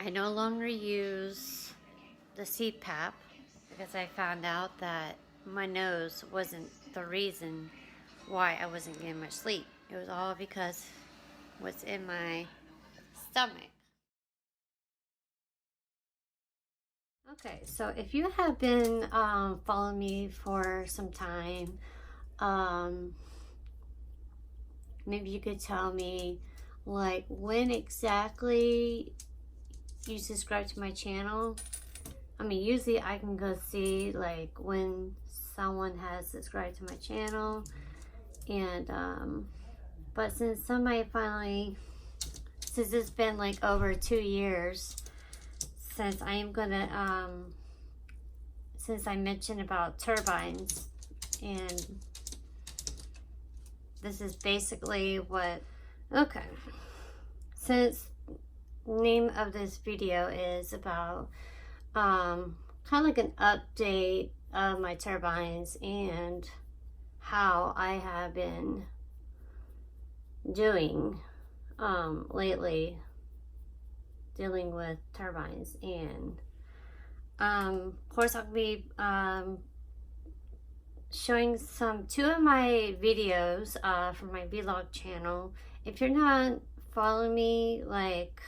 I no longer use the CPAP because I found out that my nose wasn't the reason why I wasn't getting much sleep. It was all because what's in my stomach. Okay, so if you have been following me for some time, um, maybe you could tell me like when exactly you subscribe to my channel. I mean, usually I can go see like when someone has subscribed to my channel, and but since somebody finally, since it's been like over 2 years since I am gonna since I mentioned about turbines, and this is basically what, okay, since name of this video is about kind of like an update of my turbines and how I have been doing lately dealing with turbines. And of course I'll be showing two of my videos from my vlog channel. If you're not following me, like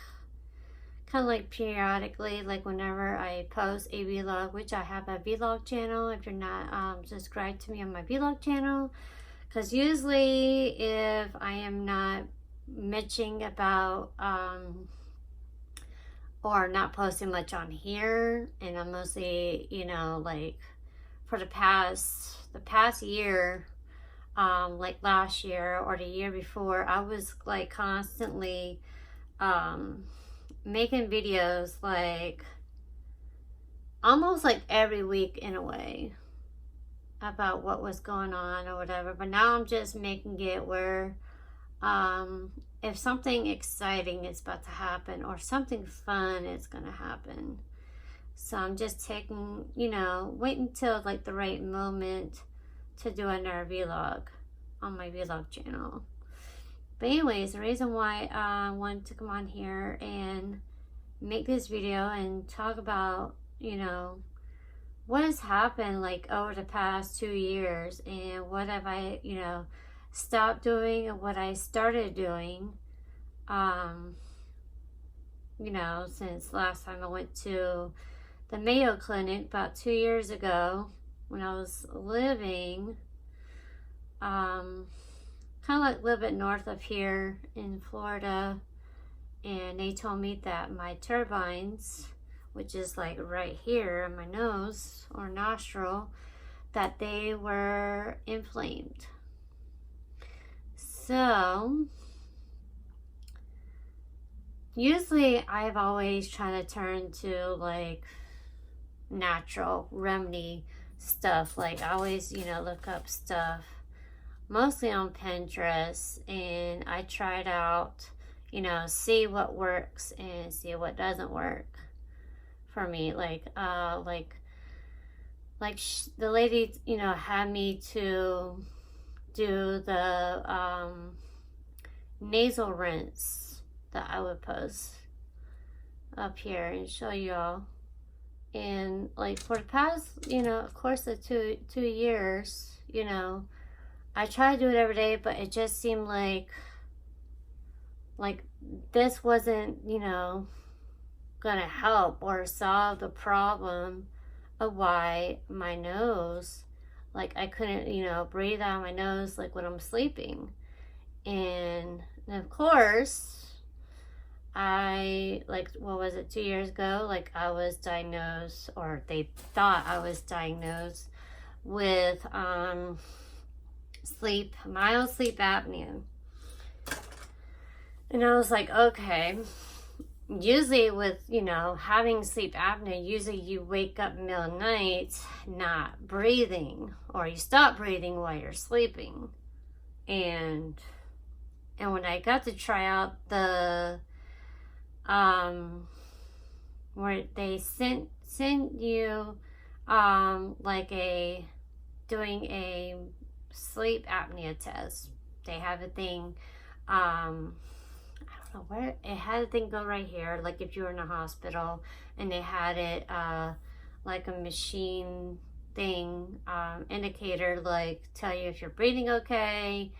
kind of like periodically, like whenever I post a vlog, which I have a vlog channel, if you're not subscribed to me on my vlog channel, because usually if I am not mentioning about or not posting much on here, and I'm mostly, you know, like for the past year, like last year or the year before, I was like constantly making videos like almost like every week in a way about what was going on or whatever. But now I'm just making it where if something exciting is about to happen or something fun is gonna happen, so I'm just taking, you know, waiting until like the right moment to do another vlog on my vlog channel. But anyways, the reason why I wanted to come on here and make this video and talk about, you know, what has happened like over the past 2 years, and what have I, you know, stopped doing and what I started doing, you know, since last time I went to the Mayo Clinic about 2 years ago when I was living kind of like a little bit north of here in Florida. And they told me that my turbines, which is like right here on my nose or nostril, that they were inflamed. So usually I've always tried to turn to like natural remedy stuff. Like I always, you know, look up stuff mostly on Pinterest, and I tried out, you know, see what works and see what doesn't work for me. Like the lady, you know, had me to do the nasal rinse that I would post up here and show y'all. And like for the past, you know, of course the two years, you know, I try to do it every day, but it just seemed like this wasn't, you know, gonna help or solve the problem of why my nose, like I couldn't, you know, breathe out my nose like when I'm sleeping. And of course I, like, what was it, 2 years ago, like I was diagnosed, or they thought I was diagnosed with mild sleep apnea. And I was like, okay, usually with, you know, having sleep apnea, usually you wake up in the middle of the night not breathing, or you stop breathing while you're sleeping. And when I got to try out the where they send you like doing a sleep apnea test. They have a thing, I don't don't know where, it had a thing go right here, like if you were in a hospital, and they had it, like a machine thing, indicator, like tell you if you're breathing okay,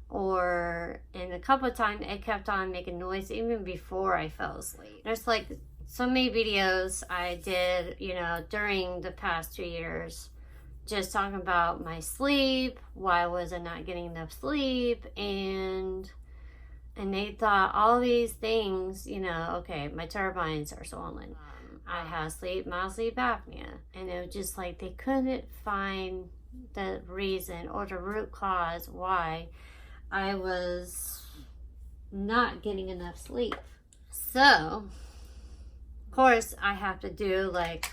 or, and a couple of times it kept on making noise even before I fell asleep. There's like so many videos I did, you know, during the past 2 years, just talking about my sleep, why was I not getting enough sleep, and they thought all these things, you know, okay, my turbines are swollen. I have mild sleep apnea. And it was just like they couldn't find the reason or the root cause why I was not getting enough sleep. So, of course, I have to do like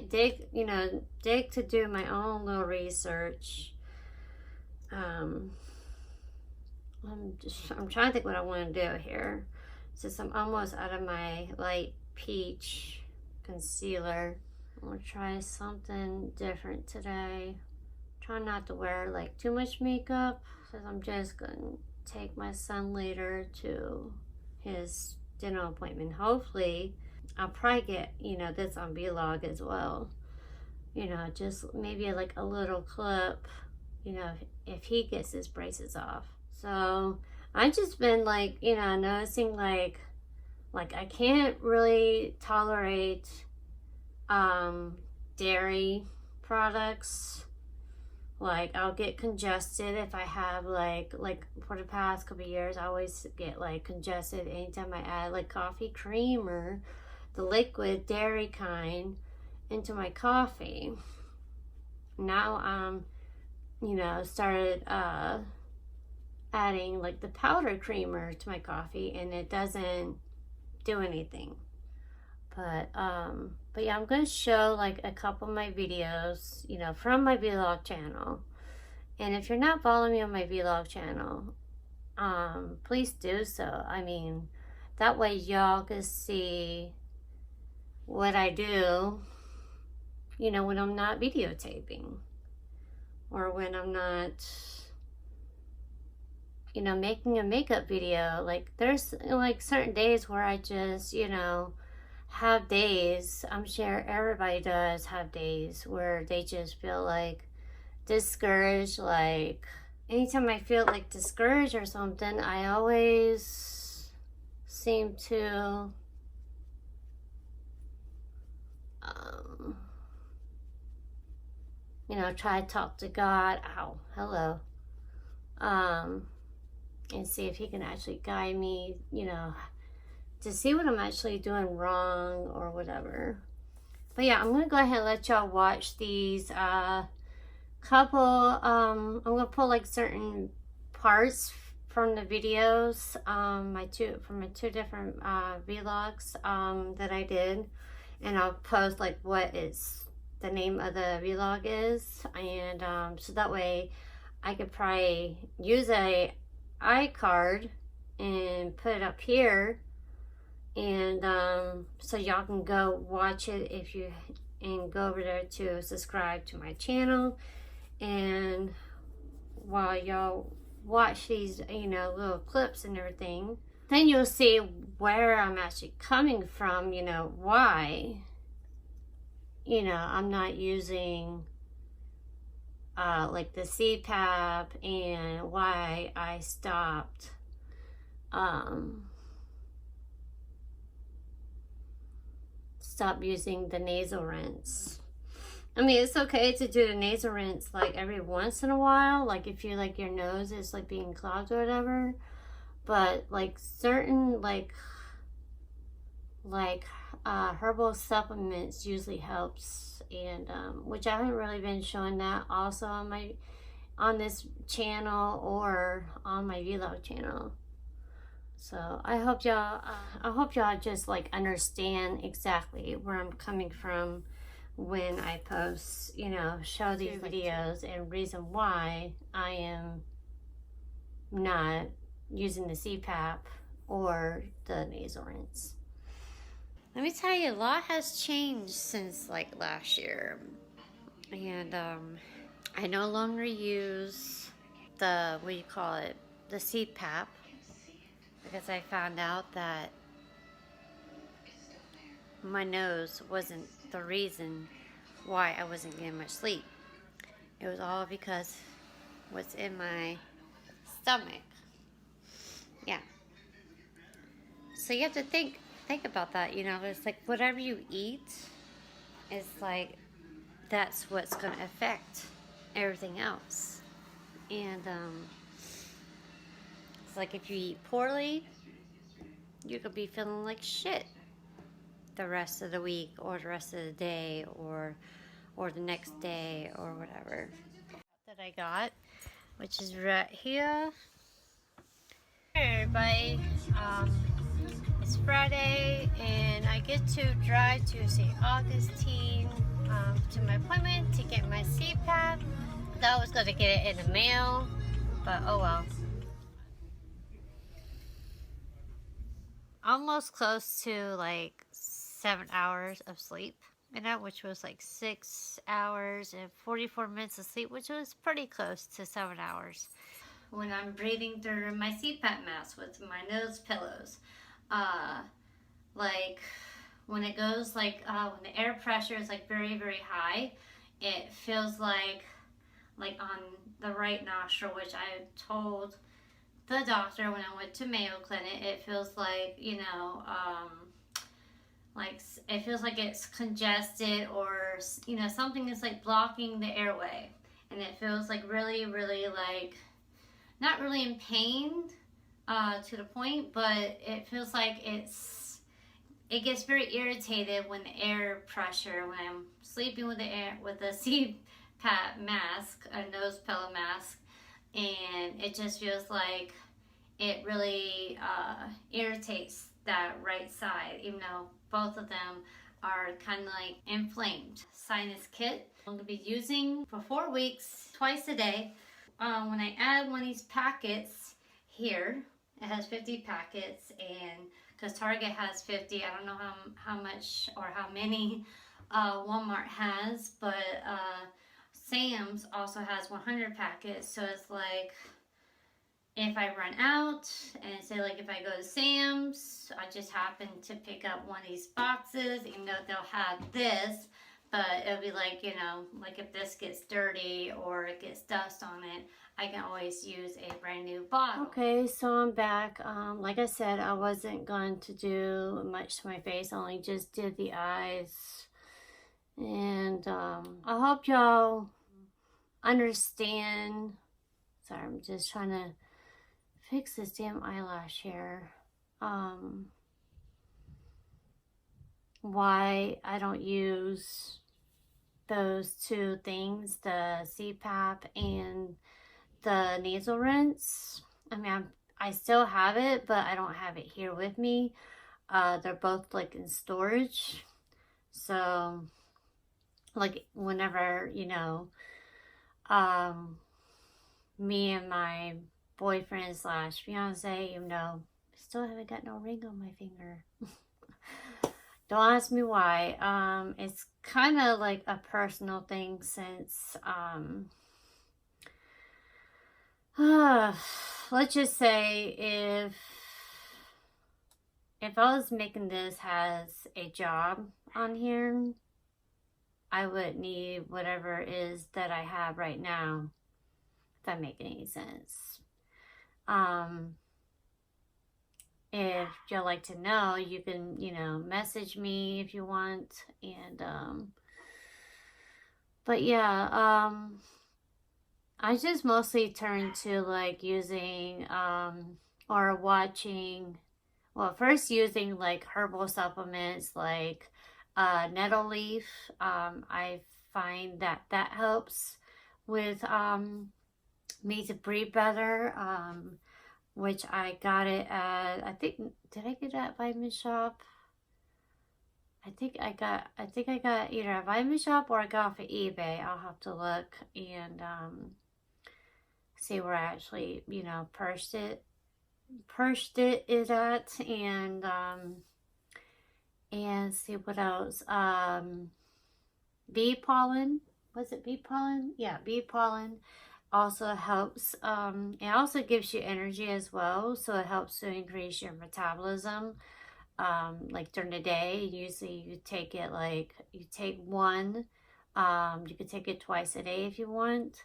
dig to do my own little research. I'm trying to think what I want to do here. Since I'm almost out of my light peach concealer, I'm gonna try something different today. Try not to wear like too much makeup, because I'm just gonna take my son later to his dental appointment. Hopefully, I'll probably get, you know, this on vlog as well. You know, just maybe like a little clip, you know, if he gets his braces off. So I've just been like, you know, noticing like I can't really tolerate dairy products. Like I'll get congested if I have like for the past couple of years, I always get like congested anytime I add like coffee cream or the liquid dairy kind into my coffee. Now you know, started adding like the powder creamer to my coffee, and it doesn't do anything. But yeah, I'm gonna show like a couple of my videos, you know, from my vlog channel. And if you're not following me on my vlog channel, please do so. I mean, that way y'all can see what I do, you know, when I'm not videotaping, or when I'm not, you know, making a makeup video. Like there's like certain days where I just, you know, have days, I'm sure everybody does have days where they just feel like discouraged. Like anytime I feel like discouraged or something, I always seem to you know, try to talk to God, and see if he can actually guide me, you know, to see what I'm actually doing wrong or whatever. But yeah, I'm gonna go ahead and let y'all watch these couple, I'm gonna pull like certain parts from the videos, from my two different vlogs that I did, and I'll post like what is the name of the vlog is, and so that way I could probably use a iCard and put it up here, and so y'all can go watch it if you, and go over there to subscribe to my channel. And while y'all watch these, you know, little clips and everything, then you'll see where I'm actually coming from, you know, why, you know, I'm not using like the CPAP, and why I stopped using the nasal rinse. I mean, it's okay to do the nasal rinse like every once in a while, like if you like your nose is like being clogged or whatever, but like certain like herbal supplements usually helps, and which I haven't really been showing that also on this channel or on my vlog channel. So I hope y'all just like understand exactly where I'm coming from when I post, you know, show these videos, and reason why I am not using the CPAP or the nasal rinse. Let me tell you, a lot has changed since like last year, and I no longer use the, what do you call it, the CPAP. because I found out that my nose wasn't the reason why I wasn't getting much sleep. It was all because what's in my stomach. Yeah. So you have to think about that, you know. It's like whatever you eat is like that's what's going to affect everything else. And it's like if you eat poorly, you could be feeling like shit the rest of the week or the rest of the day or the next day or whatever. That I got, which is right here. Hey everybody, it's Friday and I get to drive to St. Augustine to my appointment to get my CPAP. Thought I was going to get it in the mail, but oh well. Almost close to like 7 hours of sleep, you know, which was like 6 hours and 44 minutes of sleep, which was pretty close to 7 hours. When I'm breathing through my CPAP mask with my nose pillows, like when it goes like when the air pressure is like very high, it feels like on the right nostril, which I told the doctor when I went to Mayo Clinic, it feels like, you know, like it feels like it's congested or, you know, something is like blocking the airway, and it feels like really like not really in pain to the point, but it feels like it gets very irritated when the air pressure, when I'm sleeping with the air with a CPAP mask, a nose pillow mask, and it just feels like it really irritates that right side, even though both of them are kind of like inflamed. Sinus kit I'm going to be using for 4 weeks, twice a day. When I add one of these packets here, it has 50 packets, and because Target has 50, I don't know how much or how many Walmart has, but Sam's also has 100 packets, so it's like if I run out, and say like if I go to Sam's, I just happen to pick up one of these boxes, even though they'll have this, but it'll be like, you know, like if this gets dirty or it gets dust on it, I can always use a brand new bottle. Okay, so I'm back. Like I said, I wasn't going to do much to my face, I only just did the eyes. And I hope y'all understand. Sorry, I'm just trying to fix this damn eyelash here. Why I don't use those two things, the CPAP and the nasal rinse. I mean, I still have it, but I don't have it here with me. They're both like in storage. So like whenever, you know, me and my boyfriend slash fiance, even though I still haven't got no ring on my finger. Don't ask me why. It's kind of like a personal thing, since let's just say if I was making this as a job on here, I would need whatever it is that I have right now, if that makes any sense. If you'd like to know, you can, you know, message me if you want. And but yeah, I just mostly turn to like using or watching, well, first using like herbal supplements like nettle leaf. I find that helps with me to breathe better. Which I got it at, I think, did I get it at Vitamin Shop? I think I got either at Vitamin Shop or I got off of eBay. I'll have to look and see where I actually, you know, purchased it at, and see what else. Bee pollen. Was it bee pollen? Yeah, bee pollen. also helps, it also gives you energy as well, so it helps to increase your metabolism. Like during the day, usually you take it like, you take one, you could take it twice a day if you want.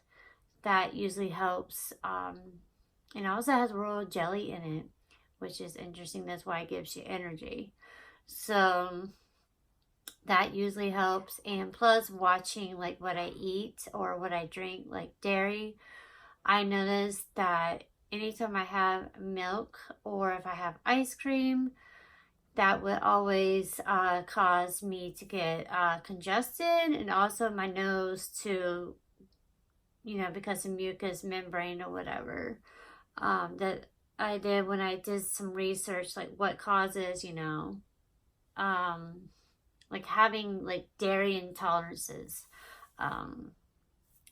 That usually helps, and it also has royal jelly in it, which is interesting. That's why it gives you energy. So that usually helps. And plus watching like what I eat or what I drink, like dairy, I notice that anytime I have milk or if I have ice cream, that would always cause me to get congested, and also my nose to, because of mucous membrane or whatever. That I did when I did some research, like what causes, like having like dairy intolerances. Um,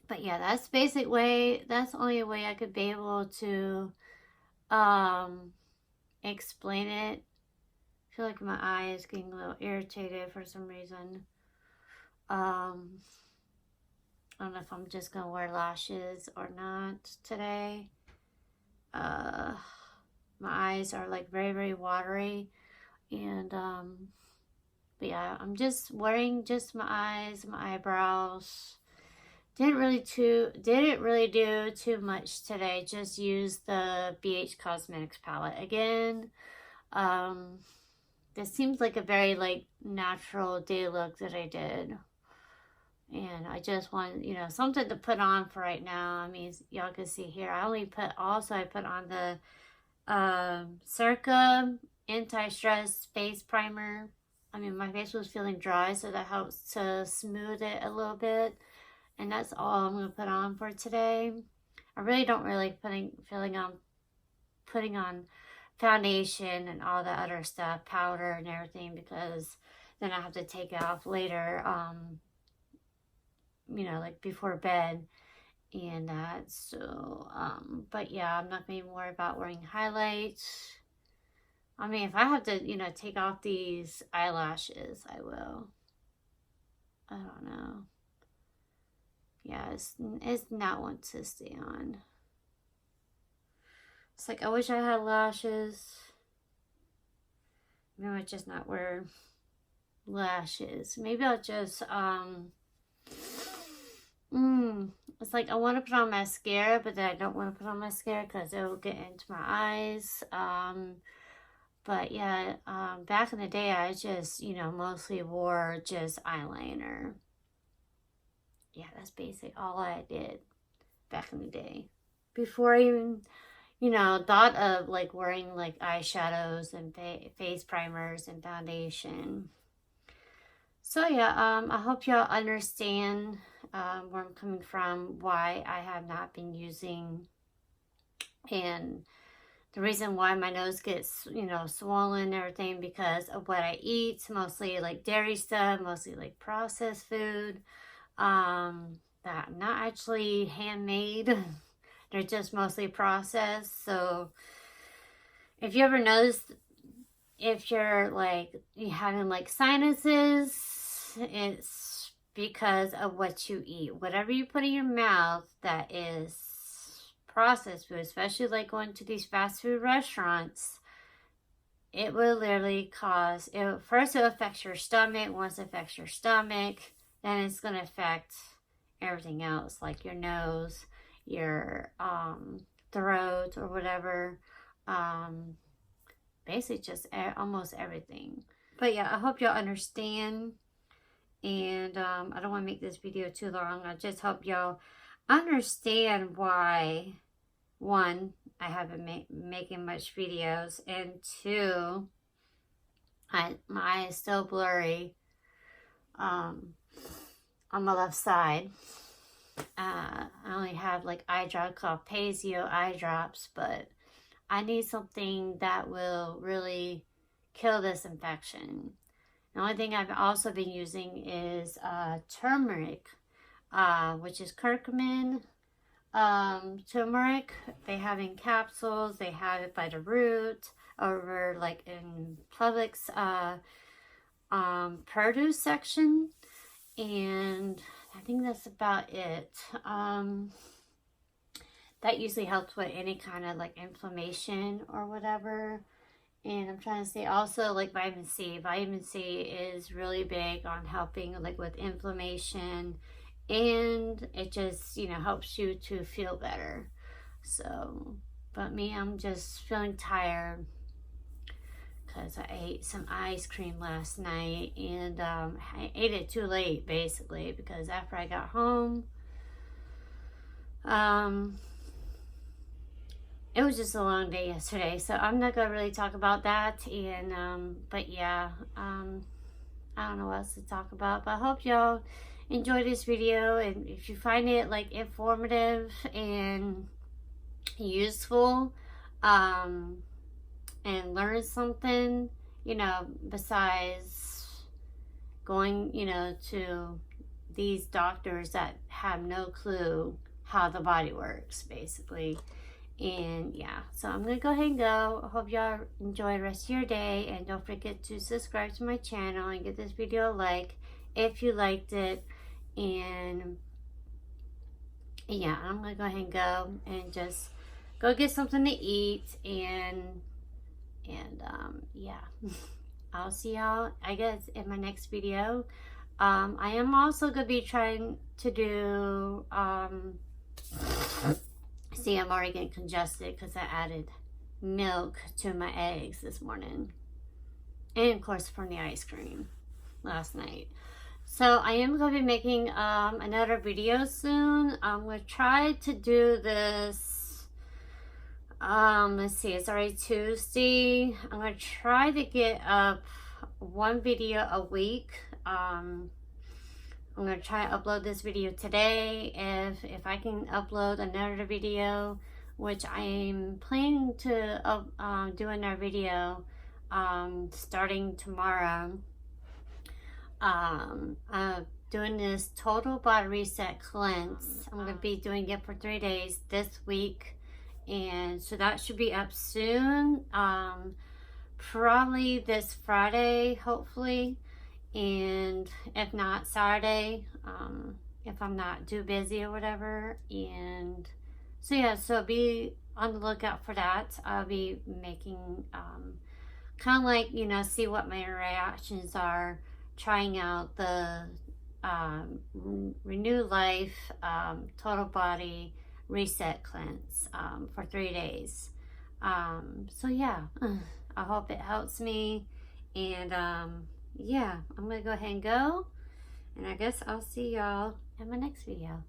but yeah, that's that's the only way I could be able to explain it. I feel like my eye is getting a little irritated for some reason. I don't know if I'm just gonna wear lashes or not today. My eyes are like very, very watery, and but yeah, I'm just wearing just my eyes, my eyebrows. Didn't really do too much today. Just used the BH Cosmetics palette again. This seems like a very like natural day look that I did. And I just want, something to put on for right now. I mean, y'all can see here. I put on the Circa Anti-Stress Face Primer. I mean, my face was feeling dry, so that helps to smooth it a little bit. And that's all I'm going to put on for today. I really don't really putting on foundation and all the other stuff, powder and everything, because then I have to take it off later, like before bed and that. So, but yeah, I'm not going to worry about wearing highlights. I mean, if I have to, take off these eyelashes, I will. I don't know. Yeah, it's not one to stay on. It's like, I wish I had lashes. Maybe I'll just not wear lashes. Maybe I'll just, it's like I want to put on mascara, but then I don't want to put on mascara because it will get into my eyes. But yeah, back in the day, I just, mostly wore just eyeliner. Yeah, that's basically all I did back in the day. Before I even, thought of like wearing like eyeshadows and face primers and foundation. So yeah, I hope y'all understand where I'm coming from, why I have not been using, and the reason why my nose gets, swollen and everything, because of what I eat, mostly like dairy stuff, mostly like processed food, that not actually handmade. They're just mostly processed. So if you ever notice, if you're like having like sinuses, it's because of what you eat. Whatever you put in your mouth that is processed food, especially like going to these fast food restaurants, it will literally cause it. First, it affects your stomach. Once it affects your stomach, then it's going to affect everything else, like your nose, your throat, or whatever. Basically, just almost everything. But yeah, I hope y'all understand. And I don't want to make this video too long. I just hope y'all understand why, one, I haven't making much videos, and two, my eye is still blurry on my left side. I only have like eye drop called Pasio eye drops, but I need something that will really kill this infection. The only thing I've also been using is turmeric, which is curcumin. Turmeric, they have in capsules, they have it by the root, over like in Publix produce section, and I think that's about it. that usually helps with any kind of like inflammation or whatever. And I'm trying to say also like vitamin C. Vitamin C is really big on helping like with inflammation, and it just, you know, helps you to feel better. So, but me, I'm just feeling tired because I ate some ice cream last night, and I ate it too late basically because after I got home, it was just a long day yesterday, so I'm not gonna really talk about that. And but yeah, I don't know what else to talk about, but I hope y'all enjoy this video, and if you find it like informative and useful, and learn something, you know, besides going, you know, to these doctors that have no clue how the body works basically. And yeah, so I'm gonna go ahead and go. I hope y'all enjoy the rest of your day, and don't forget to subscribe to my channel and give this video a like if you liked it. And yeah, I'm gonna go ahead and go and just go get something to eat. And yeah, I'll see y'all, I guess, in my next video. I am also gonna be trying to do see, I'm already getting congested because I added milk to my eggs this morning. And of course from the ice cream last night. So I am going to be making another video soon. I'm going to try to do this, let's see, it's already Tuesday. I'm going to try to get up one video a week. I'm going to try to upload this video today. If I can upload another video, which I'm planning to do another video starting tomorrow. I'm doing this total body reset cleanse. I'm going to be doing it for 3 days this week. And so that should be up soon. Probably this Friday, hopefully. And if not, Saturday, if I'm not too busy or whatever. And so yeah, so be on the lookout for that. I'll be making kind of like, you know, see what my reactions are, trying out the Renew Life Total Body Reset Cleanse for 3 days. So yeah, I hope it helps me. And yeah, I'm gonna go ahead and go, and I guess I'll see y'all in my next video.